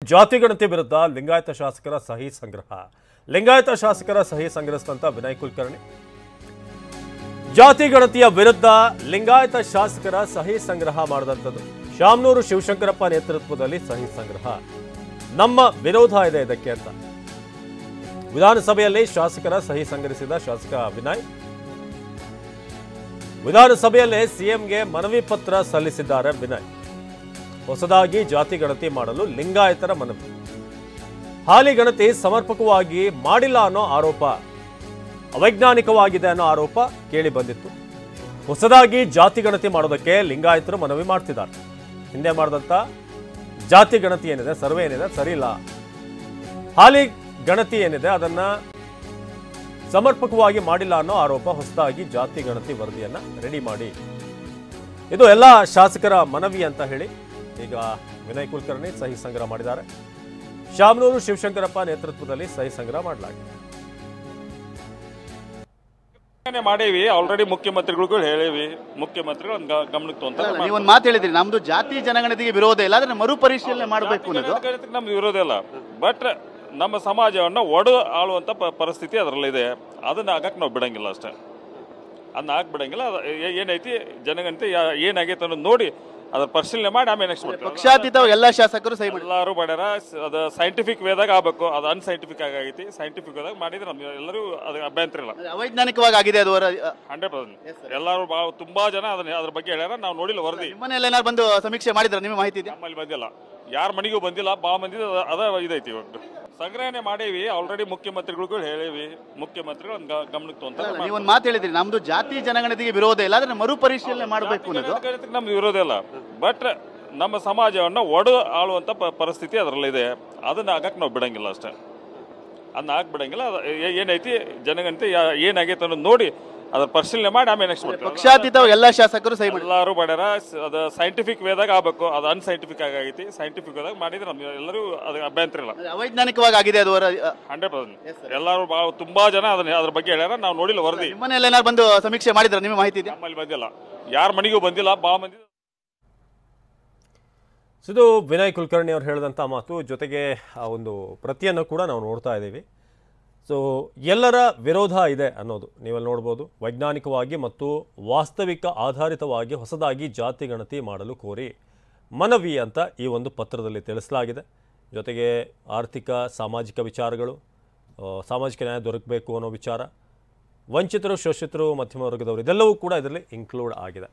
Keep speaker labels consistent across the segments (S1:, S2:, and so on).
S1: ಜಾತಿ ಗಣತಿ ವಿರುದ್ಧ ಲಿಂಗಾಯತ ಶಾಸಕರ ಸಹಿ ಸಂಗ್ರಹ. ಲಿಂಗಾಯತ ಶಾಸಕರ ಸಹಿ ಸಂಗ್ರಹಿಸಿದಂತ ವಿನಯ್ ಕುಲಕರ್ಣಿ ಜಾತಿ ಗಣತಿಯ ವಿರುದ್ಧ ಲಿಂಗಾಯತ ಶಾಸಕರ ಸಹಿ ಸಂಗ್ರಹ ಮಾಡಿದಂಥದ್ದು. ಶಾಮನೂರು ಶಿವಶಂಕರಪ್ಪ ನೇತೃತ್ವದಲ್ಲಿ ಸಹಿ ಸಂಗ್ರಹ. ನಮ್ಮ ವಿರೋಧ ಇದೆ ಇದಕ್ಕೆ ಅಂತ ವಿಧಾನಸಭೆಯಲ್ಲಿ ಶಾಸಕರ ಸಹಿ ಸಂಗ್ರಹಿಸಿದ ಶಾಸಕ ವಿನಯ್ ವಿಧಾನಸಭೆಯಲ್ಲೇ ಸಿಎಂಗೆ ಮನವಿ ಪತ್ರ ಸಲ್ಲಿಸಿದ್ದಾರೆ. ವಿನಯ್ ಹೊಸದಾಗಿ ಜಾತಿ ಗಣತಿ ಮಾಡಲು ಲಿಂಗಾಯತರ ಮನವಿ. ಹಾಲಿ ಗಣತಿ ಸಮರ್ಪಕವಾಗಿ ಮಾಡಿಲ್ಲ ಅನ್ನೋ ಆರೋಪ, ಅವೈಜ್ಞಾನಿಕವಾಗಿದೆ ಅನ್ನೋ ಆರೋಪ ಕೇಳಿ ಬಂದಿತ್ತು. ಹೊಸದಾಗಿ ಜಾತಿ ಗಣತಿ ಮಾಡೋದಕ್ಕೆ ಲಿಂಗಾಯತರು ಮನವಿ ಮಾಡ್ತಿದ್ದಾರೆ. ಹಿಂದೆ ಮಾಡಿದಂತ ಜಾತಿ ಗಣತಿ ಏನಿದೆ, ಸರ್ವೆ ಏನಿದೆ ಸರಿ ಇಲ್ಲ. ಹಾಲಿ ಗಣತಿ ಏನಿದೆ ಅದನ್ನ ಸಮರ್ಪಕವಾಗಿ ಮಾಡಿಲ್ಲ ಅನ್ನೋ ಆರೋಪ. ಹೊಸದಾಗಿ ಜಾತಿ ಗಣತಿ ವರದಿಯನ್ನ ರೆಡಿ ಮಾಡಿ, ಇದು ಎಲ್ಲ ಶಾಸಕರ ಮನವಿ ಅಂತ ಹೇಳಿ ಈಗ ವಿನಯ್ ಕುಲಕರ್ಣಿ ಸಹಿ ಸಂಗ್ರಹ ಮಾಡಿದ್ದಾರೆ. ಶಾಮನೂರು ಶಿವಶಂಕರಪ್ಪ ನೇತೃತ್ವದಲ್ಲಿ ಸಹಿ ಸಂಗ್ರಹ ಮಾಡಲಾಗಿದೆ.
S2: ಮಾಡೇವಿ ಆಲ್ರೆಡಿ ಮುಖ್ಯಮಂತ್ರಿಗಳಿಗೂ ಹೇಳೇವಿ, ಮುಖ್ಯಮಂತ್ರಿಗಳು ಗಮನಕ್ಕೆ ತಗೊಂತಾರೆ.
S3: ನೀವೊಂದು ಮಾತು ಹೇಳಿದ್ರಿ, ನಮ್ದು ಜಾತಿ ಜನಗಣತಿಗೆ ವಿರೋಧ ಇಲ್ಲ, ಅದನ್ನ ಮರುಪರಿಶೀಲನೆ ಮಾಡಬೇಕು ಅನ್ನೋದು.
S2: ನಮ್ದು ವಿರೋಧ ಇಲ್ಲ, ಬಟ್ ನಮ್ಮ ಸಮಾಜವನ್ನು ಒಡೆದು ಆಳುವಂತ ಪರಿಸ್ಥಿತಿ ಅದರಲ್ಲಿದೆ. ಅದನ್ನ ಆಗಕ್ಕೆ ನಾವು ಬಿಡಂಗಿಲ್ಲ ಅಷ್ಟೇ. ಅದನ್ನ ಹಾಕಿ ಬಿಡಂಗಿಲ್ಲ. ಏನೈತಿ ಜನಗಣತಿ ಏನಾಗೈತೆ ಅನ್ನೋದು ನೋಡಿ ಅದ್ರ ಪರಿಶೀಲನೆ ಮಾಡಿ ಆಮೇಲೆ ನೆಕ್ಸ್ಟ್
S3: ಪಕ್ಷಾತೀತ ಎಲ್ಲ ಶಾಸಕರು ಸಹಿ
S2: ಎಲ್ಲರೂ ಮಾಡ್ಯಾರ. ಅದು ಸೈಂಟಿಫಿಕ್ ವೇದಾಗ ಆಗಬೇಕು, ಅದು ಅನ್ಸೈಂಟಿಫಿಕ್ ಆಗೈತಿ. ಸೈಂಟಿಫಿಕ್ ವೇದಾಗ ಮಾಡಿದ್ರೆ ನಮ್ಗೆ ಎಲ್ಲರೂ ಅದು ಅಭ್ಯಂತರ ಇಲ್ಲ.
S3: ಅವೈಜ್ಞಾನಿಕವಾಗಿ ಆಗಿದೆ ಅದು
S2: 100%. ಎಲ್ಲರೂ ತುಂಬಾ ಜನ ಅದ್ರ ಬಗ್ಗೆ ಹೇಳ್ಯಾರ. ನಾವು ನೋಡಿಲ್ಲ ವರದಿ.
S3: ಮನೆಯಲ್ಲಿ ಏನಾದ್ರು ಬಂದು ಸಮೀಕ್ಷೆ ಮಾಡಿದ್ರೆ ನಿಮಗೆ ಮಾಹಿತಿ ಇದೆ?
S2: ನಮ್ಮಲ್ಲಿ ಬಂದಿಲ್ಲ, ಯಾರ ಮನೆಗೂ ಬಂದಿಲ್ಲ. ಬಾ ಮಂದಿ ಅದ ಇದೈತಿ. ಇವತ್ತು ಸಂಗ್ರಹಣೆ ಮಾಡೇವಿ ಆಲ್ರೆಡಿ ಮುಖ್ಯಮಂತ್ರಿಗಳಿಗೂ ಹೇಳೇವಿ, ಮುಖ್ಯಮಂತ್ರಿಗಳು ಗಮನಕ್ಕೆ ತಗೊಂತಾರೆ.
S3: ನೀವೊಂದು ಮಾತು ಹೇಳಿದ್ರಿ, ನಮ್ದು ಜಾತಿ ಜನಗಣತಿಗೆ ವಿರೋಧ ಇಲ್ಲ, ಅದನ್ನ ಮರುಪರಿಶೀಲನೆ ಮಾಡಬೇಕು ಅನ್ನೋದು.
S2: ನಮ್ದು ವಿರೋಧ ಇಲ್ಲ, ಬಟ್ ನಮ್ಮ ಸಮಾಜವನ್ನು ಒಡೆದು ಆಳುವಂತ ಪರಿಸ್ಥಿತಿ ಅದರಲ್ಲಿದೆ. ಅದನ್ನ ಆಗಕ್ಕೆ ನಾವು ಬಿಡಂಗಿಲ್ಲ ಅಷ್ಟೇ. ಅದನ್ನ ಹಾಕಿ ಬಿಡಂಗಿಲ್ಲ. ಏನೈತಿ ಜನಗಣತಿ ಏನಾಗೈತೆ ಅನ್ನೋದು ನೋಡಿ ಅದ್ರ ಪರಿಶೀಲನೆ ಮಾಡಿ ಆಮೇಲೆ ನೆಕ್ಸ್ಟ್
S3: ಪಕ್ಷಾತೀತ ಎಲ್ಲ ಶಾಸಕರು ಸಹಿ
S2: ಎಲ್ಲರೂ ಮಾಡ್ಯಾರ. ಅದು ಸೈಂಟಿಫಿಕ್ ವೇದಾಗ ಆಗಬೇಕು, ಅದು ಅನ್ಸೈಂಟಿಫಿಕ್ ಆಗೈತಿ. ಸೈಂಟಿಫಿಕ್ ವೇದಾಗ ಮಾಡಿದ್ರೆ ನಮ್ಗೆ ಎಲ್ಲರೂ ಅದು ಅಭ್ಯಂತರ ಇಲ್ಲ.
S3: ಅವೈಜ್ಞಾನಿಕವಾಗಿ ಆಗಿದೆ ಅದು
S2: 100%. ಎಲ್ಲರೂ ತುಂಬಾ ಜನ ಅದ್ರ ಬಗ್ಗೆ ಹೇಳ್ಯಾರ. ನಾವು ನೋಡಿಲ್ಲ ವರದಿ.
S3: ಮನೆಯಲ್ಲಿ ಏನಾದ್ರು ಬಂದು ಸಮೀಕ್ಷೆ ಮಾಡಿದ್ರೆ ನಿಮಗೆ ಮಾಹಿತಿ ಇದೆ?
S2: ನಮ್ಮಲ್ಲಿ ಬಂದಿಲ್ಲ, ಯಾರ ಮನೆಗೂ ಬಂದಿಲ್ಲ. ಬಾ ಮಂದಿ.
S1: ಇದು ವಿನಯ್ ಕುಲಕರ್ಣಿ ಅವರು ಹೇಳಿದಂಥ ಮಾತು. ಜೊತೆಗೆ ಆ ಒಂದು ಪ್ರತಿಯನ್ನು ಕೂಡ ನಾವು ನೋಡ್ತಾ ಇದ್ದೀವಿ. ಸೊ ಎಲ್ಲರ ವಿರೋಧ ಇದೆ ಅನ್ನೋದು ನೀವಲ್ಲಿ ನೋಡ್ಬೋದು. ವೈಜ್ಞಾನಿಕವಾಗಿ ಮತ್ತು ವಾಸ್ತವಿಕ ಆಧಾರಿತವಾಗಿ ಹೊಸದಾಗಿ ಜಾತಿ ಗಣತಿ ಮಾಡಲು ಕೋರಿ ಮನವಿ ಅಂತ ಈ ಒಂದು ಪತ್ರದಲ್ಲಿ ತಿಳಿಸಲಾಗಿದೆ. ಜೊತೆಗೆ ಆರ್ಥಿಕ ಸಾಮಾಜಿಕ ವಿಚಾರಗಳು, ಸಾಮಾಜಿಕ ನ್ಯಾಯ ದೊರಕಬೇಕು ಅನ್ನೋ ವಿಚಾರ, ವಂಚಿತರು ಶೋಷಿತರು ಮಧ್ಯಮ ವರ್ಗದವರು, ಇದೆಲ್ಲವೂ ಕೂಡ ಇದರಲ್ಲಿ ಇನ್ಕ್ಲೂಡ್ ಆಗಿದೆ.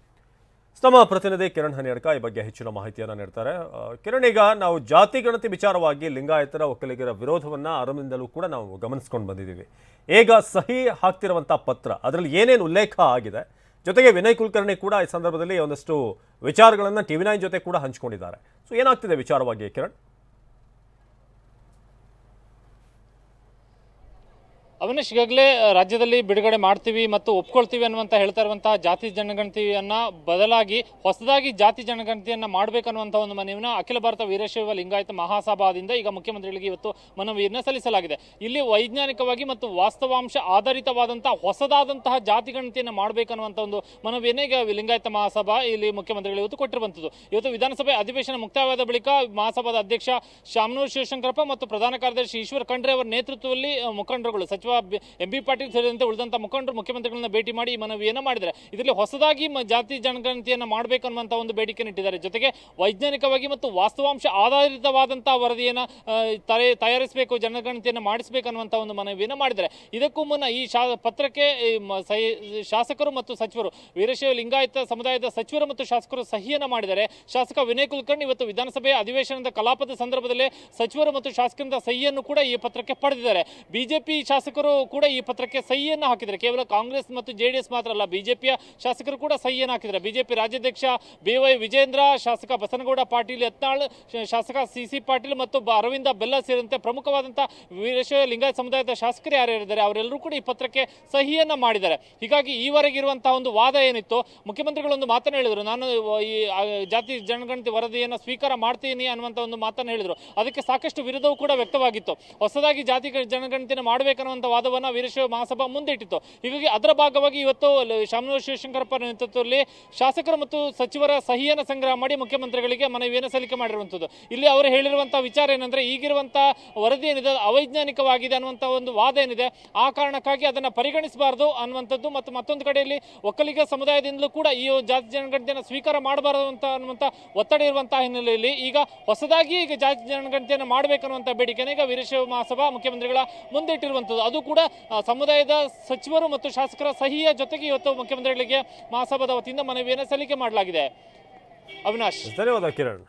S1: ನಮ್ಮ ಪ್ರತಿನಿಧಿ ಕಿರಣ್ ಹನಿಯಡ್ಕ ಈ ಬಗ್ಗೆ ಹೆಚ್ಚಿನ ಮಾಹಿತಿಯನ್ನು ನೀಡ್ತಾರೆ. ಕಿರಣ್, ಈಗ ನಾವು ಜಾತಿ ಗಣತಿ ವಿಚಾರವಾಗಿ ಲಿಂಗಾಯತರ ಒಕ್ಕಲಿಗರ ವಿರೋಧವನ್ನು ಆರಂಭದಿಂದಲೂ ಕೂಡ ನಾವು ಗಮನಿಸ್ಕೊಂಡು ಬಂದಿದ್ದೀವಿ. ಈಗ ಸಹಿ ಹಾಕ್ತಿರುವಂಥ ಪತ್ರ, ಅದರಲ್ಲಿ ಏನೇನು ಉಲ್ಲೇಖ ಆಗಿದೆ, ಜೊತೆಗೆ ವಿನಯ್ ಕುಲಕರ್ಣಿ ಕೂಡ ಈ ಸಂದರ್ಭದಲ್ಲಿ ಒಂದಷ್ಟು ವಿಚಾರಗಳನ್ನು TV9 ಜೊತೆ ಕೂಡ ಹಂಚಿಕೊಂಡಿದ್ದಾರೆ. ಸೊ ಏನಾಗ್ತಿದೆ ವಿಚಾರವಾಗಿ ಕಿರಣ್?
S4: ಅವಿನಾಶ್, ಈಗಾಗಲೇ ರಾಜ್ಯದಲ್ಲಿ ಬಿಡುಗಡೆ ಮಾಡ್ತೀವಿ ಮತ್ತು ಒಪ್ಕೊಳ್ತೀವಿ ಅನ್ನುವಂತ ಹೇಳ್ತಾ ಇರುವಂತಹ ಜಾತಿ ಜನಗಣತಿಯನ್ನ ಬದಲಾಗಿ ಹೊಸದಾಗಿ ಜಾತಿ ಜನಗಣತಿಯನ್ನ ಮಾಡಬೇಕನ್ನುವಂತಹ ಒಂದು ಮನವಿಯನ್ನು ಅಖಿಲ ಭಾರತ ವೀರಶೈವ ಲಿಂಗಾಯತ ಮಹಾಸಭಾದಿಂದ ಈಗ ಮುಖ್ಯಮಂತ್ರಿಗಳಿಗೆ ಇವತ್ತು ಮನವಿಯನ್ನು ಸಲ್ಲಿಸಲಾಗಿದೆ. ಇಲ್ಲಿ ವೈಜ್ಞಾನಿಕವಾಗಿ ಮತ್ತು ವಾಸ್ತವಾಂಶ ಆಧಾರಿತವಾದಂತಹ ಹೊಸದಾದಂತಹ ಜಾತಿ ಗಣತಿಯನ್ನು ಮಾಡಬೇಕನ್ನುವಂತ ಒಂದು ಮನವಿಯನ್ನು ಈಗ ಲಿಂಗಾಯತ ಮಹಾಸಭಾ ಇಲ್ಲಿ ಮುಖ್ಯಮಂತ್ರಿಗಳು ಇವತ್ತು ಕೊಟ್ಟಿರುವಂತದ್ದು. ಇವತ್ತು ವಿಧಾನಸಭೆ ಅಧಿವೇಶನ ಮುಕ್ತಾಯವಾದ ಬಳಿಕ ಮಹಾಸಭಾದ ಅಧ್ಯಕ್ಷ ಶಾಮನೂರು ಶಿವಶಂಕರಪ್ಪ ಮತ್ತು ಪ್ರಧಾನ ಕಾರ್ಯದರ್ಶಿ ಈಶ್ವರ್ ಖಂಡ್ರೆ ಅವರ ನೇತೃತ್ವದಲ್ಲಿ ಮುಖಂಡರುಗಳು, ಸಚಿವ MP ಪಾಟೀಲ್ ಸೇರಿದಂತೆ ಉಳಿದಂತಹ ಮುಖಂಡರು ಮುಖ್ಯಮಂತ್ರಿಗಳನ್ನ ಭೇಟಿ ಮಾಡಿ ಈ ಮನವಿಯನ್ನು ಮಾಡಿದ್ದಾರೆ. ಇದರಲ್ಲಿ ಹೊಸದಾಗಿ ಜಾತಿ ಜನಗಣತಿಯನ್ನು ಮಾಡಬೇಕನ್ನುವಂತಹ ಒಂದು ಬೇಡಿಕೆ ಇಟ್ಟಿದ್ದಾರೆ. ಜೊತೆಗೆ ವೈಜ್ಞಾನಿಕವಾಗಿ ಮತ್ತು ವಾಸ್ತವಾಂಶ ಆಧಾರಿತವಾದಂತಹ ವರದಿಯನ್ನು ತಯಾರಿಸಬೇಕು, ಜನಗಣತಿಯನ್ನು ಮಾಡಿಸಬೇಕನ್ನುವಂತಹ ಒಂದು ಮನವಿಯನ್ನು ಮಾಡಿದ್ದಾರೆ. ಇದಕ್ಕೂ ಮುನ್ನ ಈ ಪತ್ರಕ್ಕೆ ಶಾಸಕರು ಮತ್ತು ಸಚಿವರು, ವೀರಶೈವ ಲಿಂಗಾಯತ ಸಮುದಾಯದ ಸಚಿವರು ಮತ್ತು ಶಾಸಕರು ಸಹಿಯನ್ನು ಮಾಡಿದ್ದಾರೆ. ಶಾಸಕ ವಿನಯ್ ಕುಲಕರ್ಣಿ ಇವತ್ತು ವಿಧಾನಸಭೆಯ ಅಧಿವೇಶನದ ಕಲಾಪದ ಸಂದರ್ಭದಲ್ಲಿ ಸಚಿವರು ಮತ್ತು ಶಾಸಕರಿಂದ ಸಹಿಯನ್ನು ಕೂಡ ಈ ಪತ್ರಕ್ಕೆ ಪಡೆದಿದ್ದಾರೆ. ಬಿಜೆಪಿ ಶಾಸಕರು ಕೂಡ ಈ ಪತ್ರಕ್ಕೆ ಸಹಿಯನ್ನು ಹಾಕಿದ್ದಾರೆ. ಕೇವಲ ಕಾಂಗ್ರೆಸ್ ಮತ್ತು JDS ಮಾತ್ರ ಅಲ್ಲ, ಬಿಜೆಪಿಯ ಶಾಸಕರು ಕೂಡ ಸಹಿಯನ್ನು ಹಾಕಿದ್ದಾರೆ. ಬಿಜೆಪಿ ರಾಜ್ಯಾಧ್ಯಕ್ಷ BY ವಿಜೇಂದ್ರ, ಶಾಸಕ ಬಸನಗೌಡ ಪಾಟೀಲ್ ಯತ್ನಾಳ್, ಶಾಸಕ CC ಪಾಟೀಲ್ ಮತ್ತು ಅರವಿಂದ ಬೆಲ್ಲ ಸೇರಿದಂತೆ ಪ್ರಮುಖವಾದಂತಹ ವೀರಶೈವ ಲಿಂಗಾಯತ ಸಮುದಾಯದ ಶಾಸಕರು ಯಾರ್ಯಾರಿದ್ದಾರೆ ಅವರೆಲ್ಲರೂ ಕೂಡ ಈ ಪತ್ರಕ್ಕೆ ಸಹಿಯನ್ನ ಮಾಡಿದ್ದಾರೆ. ಹೀಗಾಗಿ ಈವರೆಗೆ ಇರುವಂತಹ ಒಂದು ವಾದ ಏನಿತ್ತು, ಮುಖ್ಯಮಂತ್ರಿಗಳೊಂದು ಮಾತನ್ನು ಹೇಳಿದರು, ನಾನು ಈ ಜಾತಿ ಜನಗಣತಿ ವರದಿಯನ್ನು ಸ್ವೀಕಾರ ಮಾಡ್ತೀನಿ ಅನ್ನುವಂಥ ಒಂದು ಮಾತನ್ನು ಹೇಳಿದರು. ಅದಕ್ಕೆ ಸಾಕಷ್ಟು ವಿರೋಧವೂ ಕೂಡ ವ್ಯಕ್ತವಾಗಿತ್ತು. ಹೊಸದಾಗಿ ಜಾತಿ ಜನಗಣತಿಯನ್ನು ಮಾಡಬೇಕನ್ನುವಂಥ ವಾದವನ್ನು ವೀರಶೈವ ಮಹಾಸಭಾ ಮುಂದಿಟ್ಟಿತ್ತು. ಹೀಗಾಗಿ ಅದರ ಭಾಗವಾಗಿ ಇವತ್ತು ಶಾಮನೂರು ಶಿವಶಂಕರಪ್ಪ ನೇತೃತ್ವದಲ್ಲಿ ಶಾಸಕರು ಮತ್ತು ಸಚಿವರ ಸಹಿಯನ್ನು ಸಂಗ್ರಹ ಮಾಡಿ ಮುಖ್ಯಮಂತ್ರಿಗಳಿಗೆ ಮನವಿಯನ್ನು ಸಲ್ಲಿಕೆ ಮಾಡಿರುವಂಥದ್ದು. ಇಲ್ಲಿ ಅವರು ಹೇಳಿರುವಂತಹ ವಿಚಾರ ಏನಂದ್ರೆ, ಈಗಿರುವಂತಹ ವರದಿ ಏನಿದೆ ಅವೈಜ್ಞಾನಿಕವಾಗಿದೆ ಅನ್ನುವಂಥ ಒಂದು ವಾದ ಏನಿದೆ, ಆ ಕಾರಣಕ್ಕಾಗಿ ಅದನ್ನು ಪರಿಗಣಿಸಬಾರದು ಅನ್ನುವಂಥದ್ದು. ಮತ್ತು ಮತ್ತೊಂದು ಕಡೆಯಲ್ಲಿ ಒಕ್ಕಲಿಗ ಸಮುದಾಯದಿಂದಲೂ ಕೂಡ ಈ ಜಾತಿ ಜನಗಣತಿಯನ್ನು ಸ್ವೀಕಾರ ಮಾಡಬಾರದು ಅನ್ನುವಂಥ ಒತ್ತಡ ಇರುವಂತಹ ಹಿನ್ನೆಲೆಯಲ್ಲಿ ಈಗ ಹೊಸದಾಗಿ ಜಾತಿ ಜನಗಣತಿಯನ್ನು ಮಾಡಬೇಕನ್ನುವಂಥ ಬೇಡಿಕೆನ ಈಗ ವೀರಶೈವ ಮಹಾಸಭಾ ಮುಖ್ಯಮಂತ್ರಿಗಳ ಮುಂದೆ ಇಟ್ಟಿರುವಂಥದ್ದು. ಅದು ಕೂಡ ಸಮುದಾಯದ ಸಚಿವರು ಮತ್ತು ಶಾಸಕರ ಸಹಿಯ ಜೊತೆಗೆ ಇವತ್ತು ಮುಖ್ಯಮಂತ್ರಿಗಳಿಗೆ ಮಹಾಸಭಾದ ವತಿಯಿಂದ ಮನವಿಯನ್ನು ಸಲ್ಲಿಕೆ ಮಾಡಲಾಗಿದೆ. ಅವಿನಾಶ್,
S1: ಧನ್ಯವಾದ ಕಿರಣ್.